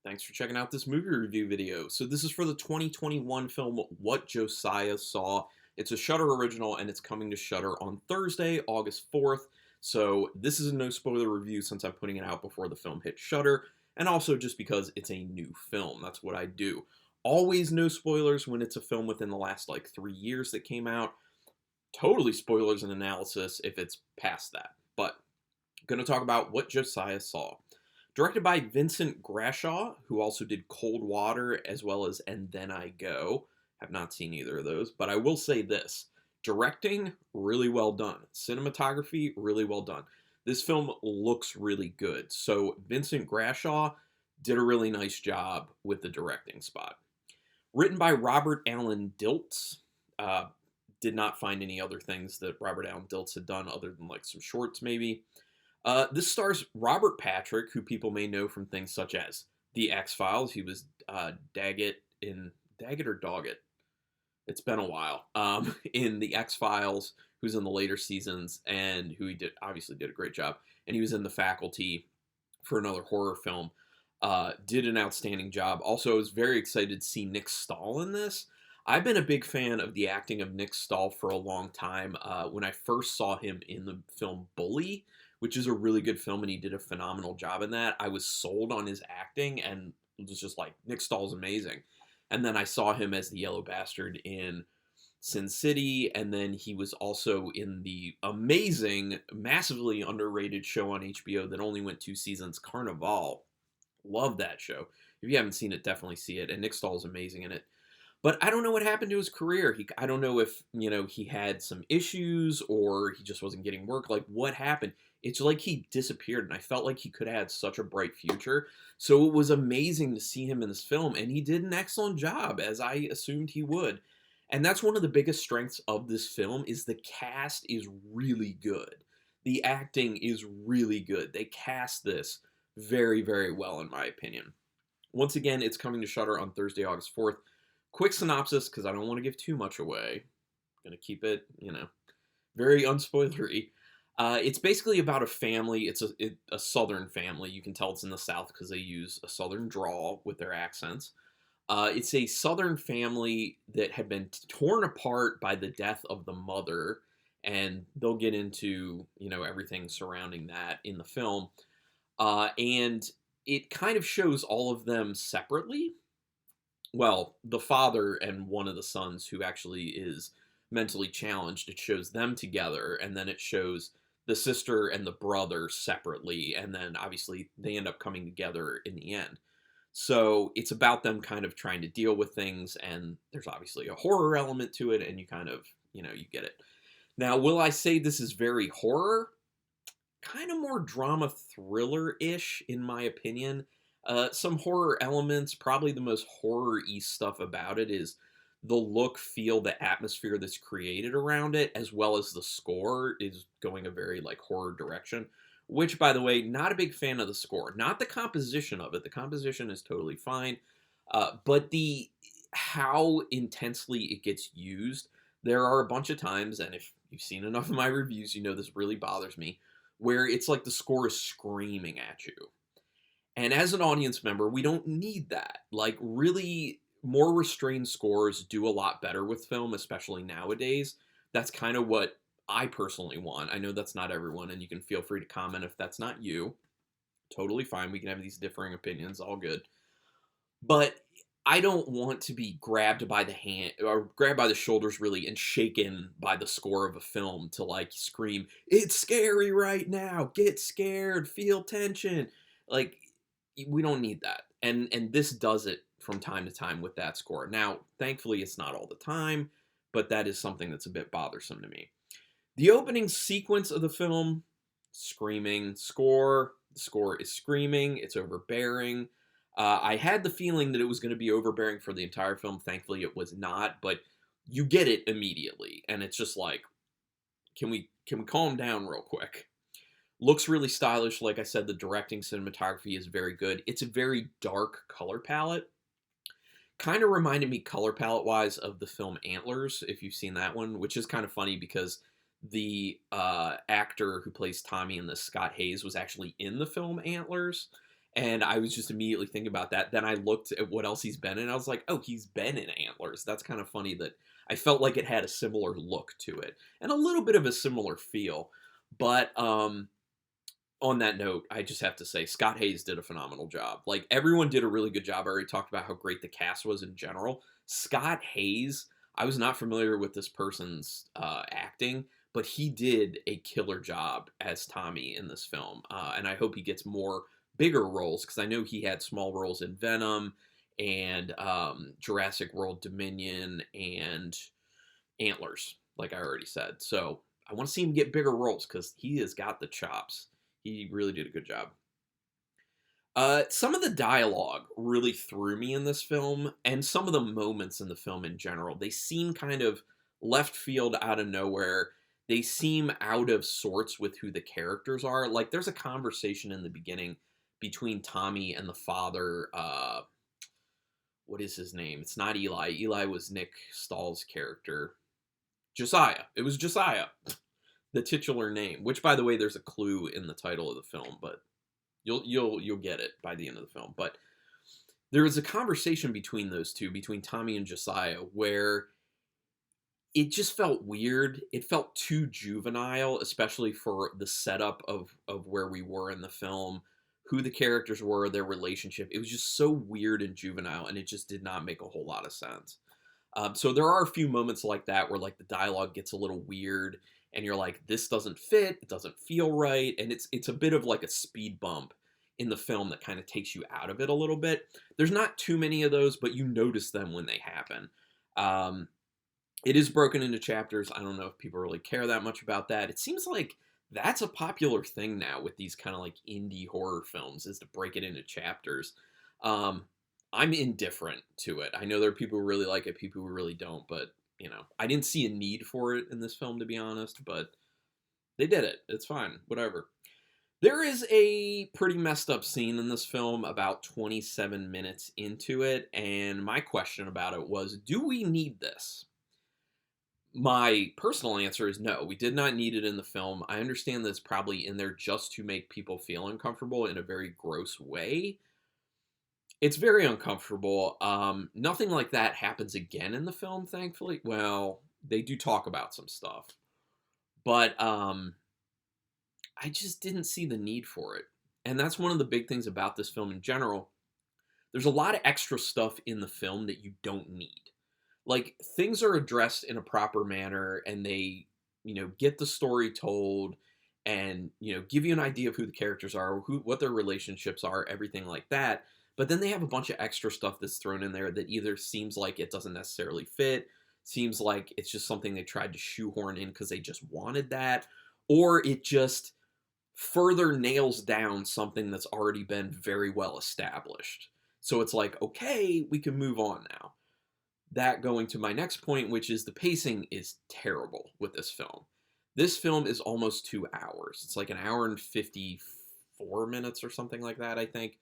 Thanks for checking out this movie review video. So this is for the 2021 film What Josiah Saw. It's a Shudder original and it's coming to Shudder on Thursday, August 4th. So this is a no spoiler review since I'm putting it out before the film hits Shudder, and also just because it's a new film. That's what I do. Always no spoilers when it's a film within the last like 3 years that came out. Totally spoilers and analysis if it's past that. But I'm going to talk about What Josiah Saw. Directed by Vincent Grashaw, who also did Cold Water as well as And Then I Go. Have not seen either of those, but I will say this. Directing, really well done. Cinematography, really well done. This film looks really good. So Vincent Grashaw did a really nice job with the directing spot. Written by Robert Alan Dilts. Did not find any other things that Robert Alan Dilts had done other than like some shorts maybe. This stars Robert Patrick, who people may know from things such as The X-Files. He was Daggett in Daggett or Doggett. It's been a while. In The X-Files, who's in the later seasons, and who he obviously did a great job. And he was in The Faculty for another horror film. Did an outstanding job. Also, I was very excited to see Nick Stahl in this. I've been a big fan of the acting of Nick Stahl for a long time. When I first saw him in the film Bully, which is a really good film, and he did a phenomenal job in that, I was sold on his acting and was just like, Nick Stahl's amazing. And then I saw him as the Yellow Bastard in Sin City, and then he was also in the amazing, massively underrated show on HBO that only went 2 seasons, Carnival. Love that show. If you haven't seen it, definitely see it, and Nick Stahl's amazing in it. But I don't know what happened to his career. I don't know if, he had some issues or he just wasn't getting work. Like, what happened? It's like he disappeared, and I felt like he could have had such a bright future. So it was amazing to see him in this film, and he did an excellent job, as I assumed he would. And that's one of the biggest strengths of this film is the cast is really good. The acting is really good. They cast this very, very well, in my opinion. Once again, it's coming to Shudder on Thursday, August 4th. Quick synopsis, because I don't want to give too much away. I'm going to keep it, very unspoilery. It's basically about a family. It's a southern family. You can tell it's in the South because they use a southern drawl with their accents. It's a southern family that had been torn apart by the death of the mother, and they'll get into, everything surrounding that in the film. And it kind of shows all of them separately. Well, the father and one of the sons who actually is mentally challenged, it shows them together, and then it shows the sister and the brother separately, and then obviously they end up coming together in the end. So it's about them kind of trying to deal with things, and there's obviously a horror element to it, and you kind of, you get it. Now, will I say this is very horror? Kind of more drama thriller-ish, in my opinion. Some horror elements. Probably the most horror-y stuff about it is the look, feel, the atmosphere that's created around it, as well as the score is going a very like horror direction. Which, by the way, not a big fan of the score. Not the composition of it. The composition is totally fine, but how intensely it gets used. There are a bunch of times, and if you've seen enough of my reviews, you know this really bothers me, where it's like the score is screaming at you. And as an audience member, we don't need that. Like, really, more restrained scores do a lot better with film, especially nowadays. That's kind of what I personally want. I know that's not everyone, and you can feel free to comment if that's not you. Totally fine. We can have these differing opinions. All good. But I don't want to be grabbed by the hand or grabbed by the shoulders, really, and shaken by the score of a film to, like, scream, "It's scary right now. Get scared. Feel tension." Like, we don't need that. And this does it from time to time with that score. Now, thankfully, it's not all the time, but that is something that's a bit bothersome to me. The opening sequence of the film, screaming score. The score is screaming. It's overbearing. I had the feeling that it was going to be overbearing for the entire film. Thankfully, it was not, but you get it immediately. And it's just like, can we calm down real quick? Looks really stylish. Like I said, the directing, cinematography is very good. It's a very dark color palette. Kind of reminded me color palette-wise of the film Antlers, if you've seen that one, which is kind of funny because the actor who plays Tommy in this, Scott Hayes, was actually in the film Antlers. And I was just immediately thinking about that. Then I looked at what else he's been in. I was like, oh, he's been in Antlers. That's kind of funny that I felt like it had a similar look to it and a little bit of a similar feel. But on that note, I just have to say Scott Hayes did a phenomenal job. Like, everyone did a really good job. I already talked about how great the cast was in general. Scott Hayes, I was not familiar with this person's acting, but he did a killer job as Tommy in this film. And I hope he gets more bigger roles, because I know he had small roles in Venom and Jurassic World Dominion and Antlers, like I already said. So I want to see him get bigger roles, because he has got the chops. He really did a good job. Some of the dialogue really threw me in this film, and some of the moments in the film in general. They seem kind of left field, out of nowhere. They seem out of sorts with who the characters are. Like, there's a conversation in the beginning between Tommy and the father. What is his name? It's not Eli. Eli was Nick Stahl's character. Josiah. It was Josiah, the titular name. Which, by the way, there's a clue in the title of the film, but you'll get it by the end of the film. But there is a conversation between those two, between Tommy and Josiah, where it just felt weird. It felt too juvenile, especially for the setup of where we were in the film, who the characters were, their relationship. It was just so weird and juvenile, and it just did not make a whole lot of sense. So there are a few moments like that where, like, the dialogue gets a little weird, and you're like, this doesn't fit, it doesn't feel right, and it's a bit of like a speed bump in the film that kind of takes you out of it a little bit. There's not too many of those, but you notice them when they happen. It is broken into chapters. I don't know if people really care that much about that. It seems like that's a popular thing now with these kind of like indie horror films, is to break it into chapters. I'm indifferent to it. I know there are people who really like it, people who really don't, but, you know, I didn't see a need for it in this film, to be honest, but they did it. It's fine. Whatever. There is a pretty messed up scene in this film about 27 minutes into it, and my question about it was, do we need this? My personal answer is no, we did not need it in the film. I understand that it's probably in there just to make people feel uncomfortable in a very gross way. It's very uncomfortable. Nothing like that happens again in the film, thankfully. Well, they do talk about some stuff. But I just didn't see the need for it. And that's one of the big things about this film in general. There's a lot of extra stuff in the film that you don't need. Like, things are addressed in a proper manner, and they, get the story told, and, give you an idea of who the characters are, what their relationships are, everything like that. But then they have a bunch of extra stuff that's thrown in there that either seems like it doesn't necessarily fit, seems like it's just something they tried to shoehorn in because they just wanted that, or it just further nails down something that's already been very well established. So it's like, okay, we can move on now. That going to my next point, which is the pacing is terrible with this film. This film is almost 2 hours. It's like an hour and 54 minutes or something like that, I think.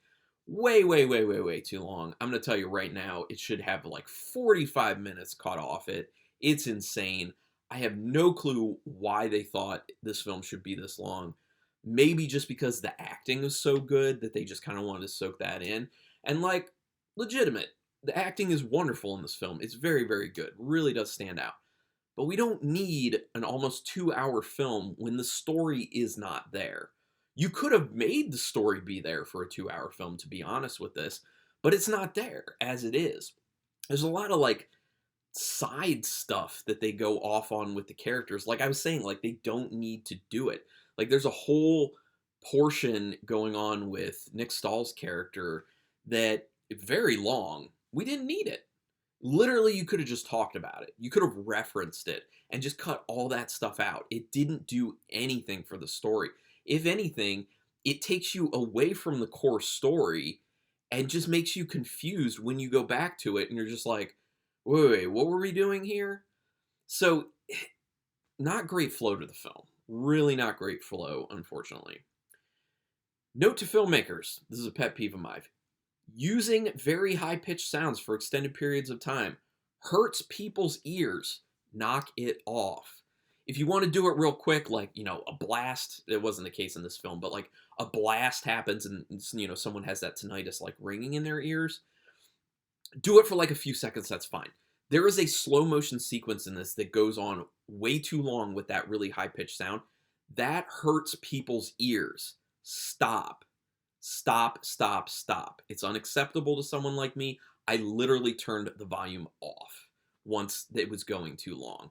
Way, way, way, way, way too long. I'm going to tell you right now, it should have like 45 minutes cut off it. It's insane. I have no clue why they thought this film should be this long. Maybe just because the acting is so good that they just kind of wanted to soak that in. And, like, legitimate. The acting is wonderful in this film. It's very, very good. Really does stand out. But we don't need an almost 2-hour film when the story is not there. You could have made the story be there for a 2-hour film, to be honest with this, but it's not there as it is. There's a lot of, like, side stuff that they go off on with the characters. Like I was saying, like, they don't need to do it. Like, there's a whole portion going on with Nick Stahl's character that very long. We didn't need it. Literally, you could have just talked about it. You could have referenced it and just cut all that stuff out. It didn't do anything for the story. If anything, it takes you away from the core story and just makes you confused when you go back to it and you're just like, wait, what were we doing here? So, not great flow to the film. Really not great flow, unfortunately. Note to filmmakers, this is a pet peeve of mine. Using very high-pitched sounds for extended periods of time hurts people's ears. Knock it off. If you want to do it real quick, like, a blast, it wasn't the case in this film, but like a blast happens and, someone has that tinnitus like ringing in their ears, do it for like a few seconds, that's fine. There is a slow motion sequence in this that goes on way too long with that really high pitched sound. That hurts people's ears. Stop. Stop, stop, stop. It's unacceptable to someone like me. I literally turned the volume off once it was going too long.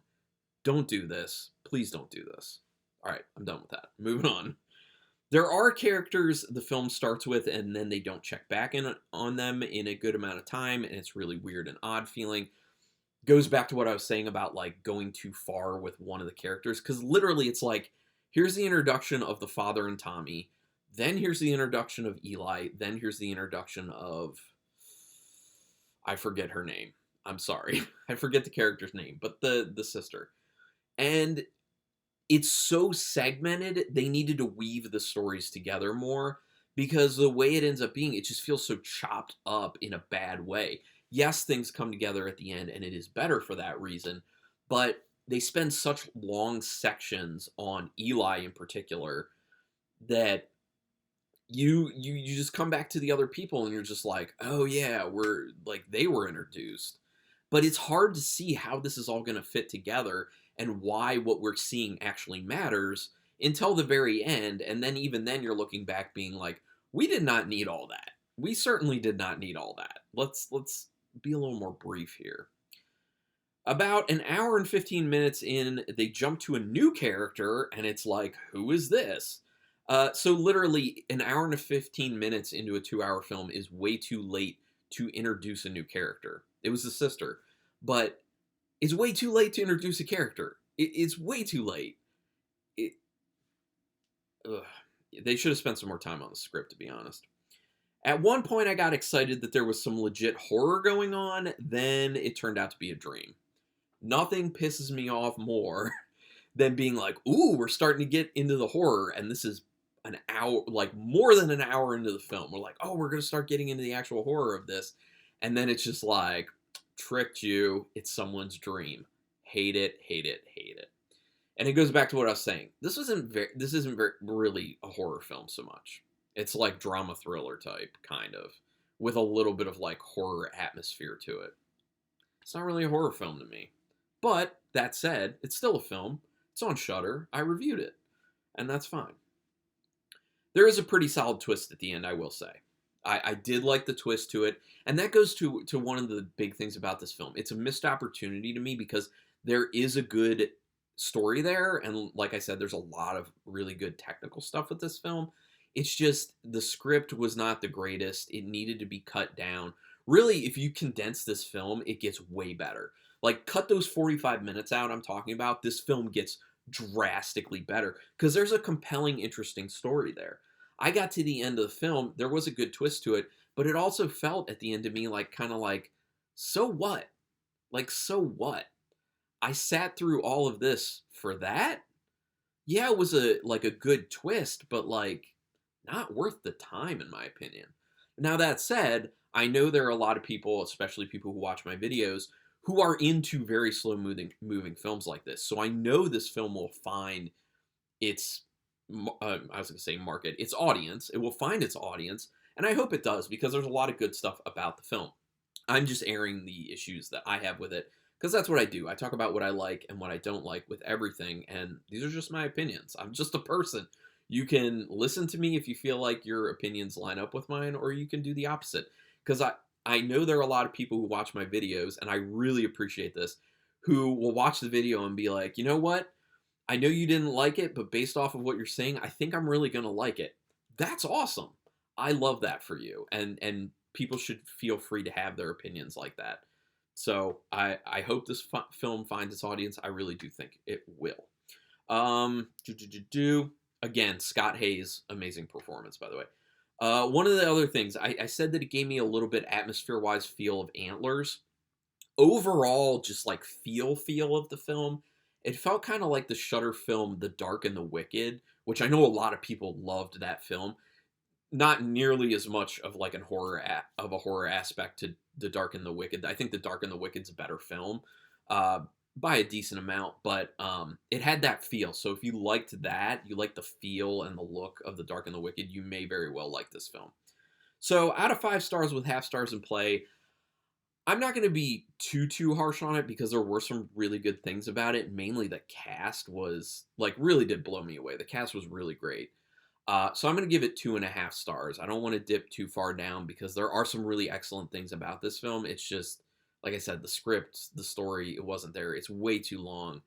Don't do this. Please don't do this. All right, I'm done with that. Moving on. There are characters the film starts with and then they don't check back in on them in a good amount of time, and it's really weird and odd feeling. Goes back to what I was saying about like going too far with one of the characters, because literally it's like, here's the introduction of the father and Tommy, then here's the introduction of Eli, then here's the introduction of, I forget her name. I'm sorry. I forget the character's name, but the sister. And it's so segmented, they needed to weave the stories together more, because the way it ends up being, it just feels so chopped up in a bad way. Yes, things come together at the end, and it is better for that reason, but they spend such long sections on Eli in particular that you just come back to the other people and you're just like, oh yeah, they were introduced. But it's hard to see how this is all going to fit together and why what we're seeing actually matters until the very end. And then even then you're looking back being like, we did not need all that. We certainly did not need all that. Let's be a little more brief here. About an hour and 15 minutes in, they jump to a new character, and it's like, who is this? So literally an hour and 15 minutes into a 2-hour film is way too late to introduce a new character. It was the sister, but it's way too late to introduce a character. It's way too late. They should have spent some more time on the script, to be honest. At one point, I got excited that there was some legit horror going on. Then it turned out to be a dream. Nothing pisses me off more than being like, ooh, we're starting to get into the horror, and this is an hour, like more than an hour into the film. We're like, oh, we're going to start getting into the actual horror of this. And then it's just like, tricked you. It's someone's dream. Hate it, hate it, hate it. And it goes back to what I was saying. This isn't really a horror film so much. It's like drama thriller type, kind of, with a little bit of like horror atmosphere to it. It's not really a horror film to me. But that said, it's still a film. It's on Shudder. I reviewed it. And that's fine. There is a pretty solid twist at the end, I will say. I did like the twist to it. And that goes to one of the big things about this film. It's a missed opportunity to me because there is a good story there. And like I said, there's a lot of really good technical stuff with this film. It's just the script was not the greatest. It needed to be cut down. Really, if you condense this film, it gets way better. Like, cut those 45 minutes out I'm talking about, this film gets drastically better because there's a compelling, interesting story there. I got to the end of the film, there was a good twist to it, but it also felt at the end of me like, kind of like, so what? Like, so what? I sat through all of this for that? Yeah, it was a good twist, but like, not worth the time in my opinion. Now that said, I know there are a lot of people, especially people who watch my videos, who are into very slow moving films like this. So I know this film will find its, I was going to say market, its audience. It will find its audience, and I hope it does because there's a lot of good stuff about the film. I'm just airing the issues that I have with it because that's what I do. I talk about what I like and what I don't like with everything, and these are just my opinions. I'm just a person. You can listen to me if you feel like your opinions line up with mine, or you can do the opposite. Because I know there are a lot of people who watch my videos, and I really appreciate this, who will watch the video and be like, you know what? I know you didn't like it, but based off of what you're saying, I think I'm really going to like it. That's awesome. I love that for you. And people should feel free to have their opinions like that. So I hope this film finds its audience. I really do think it will. Again, Scott Hayes, amazing performance, by the way. One of the other things, I said that it gave me a little bit atmosphere-wise feel of Antlers. Overall, just like feel of the film, it felt kind of like the Shudder film, The Dark and the Wicked, which I know a lot of people loved that film. Not nearly as much of like a horror aspect to The Dark and the Wicked. I think The Dark and the Wicked's a better film. by a decent amount, but it had that feel. So if you liked that, you like the feel and the look of The Dark and the Wicked, you may very well like this film. So out of 5 stars with half stars in play, I'm not going to be too harsh on it because there were some really good things about it. Mainly the cast was like really did blow me away. The cast was really great. So I'm going to give it 2.5 stars. I don't want to dip too far down because there are some really excellent things about this film. It's just, like I said, the script, the story, it wasn't there. It's way too long.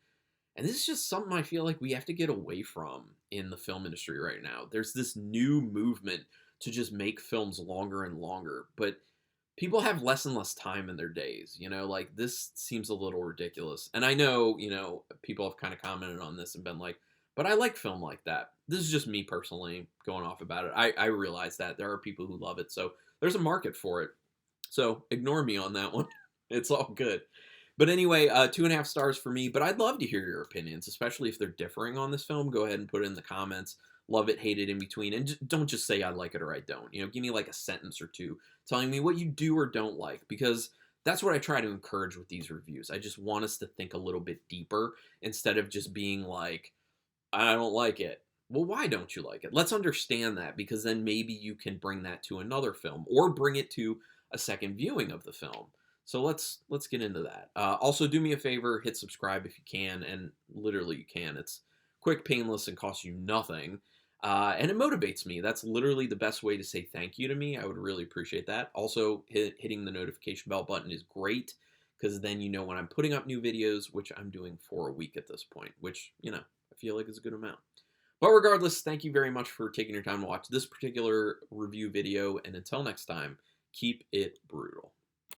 And this is just something I feel like we have to get away from in the film industry right now. There's this new movement to just make films longer and longer, but people have less and less time in their days, like this seems a little ridiculous. And I know, people have kind of commented on this and been like, but I like film like that. This is just me personally going off about it. I realize that there are people who love it, so there's a market for it. So ignore me on that one. It's all good. But anyway, 2.5 stars for me. But I'd love to hear your opinions, especially if they're differing on this film. Go ahead and put it in the comments. Love it, hate it, in between. And don't just say I like it or I don't. Give me like a sentence or two telling me what you do or don't like. Because that's what I try to encourage with these reviews. I just want us to think a little bit deeper instead of just being like, I don't like it. Well, why don't you like it? Let's understand that, because then maybe you can bring that to another film or bring it to a second viewing of the film. So let's get into that. Also, do me a favor, hit subscribe if you can, and literally you can. It's quick, painless, and costs you nothing. And it motivates me. That's literally the best way to say thank you to me. I would really appreciate that. Also, hitting the notification bell button is great, because then you know when I'm putting up new videos, which I'm doing 4 a week at this point, which, I feel like is a good amount. But regardless, thank you very much for taking your time to watch this particular review video, and until next time, keep it brutal.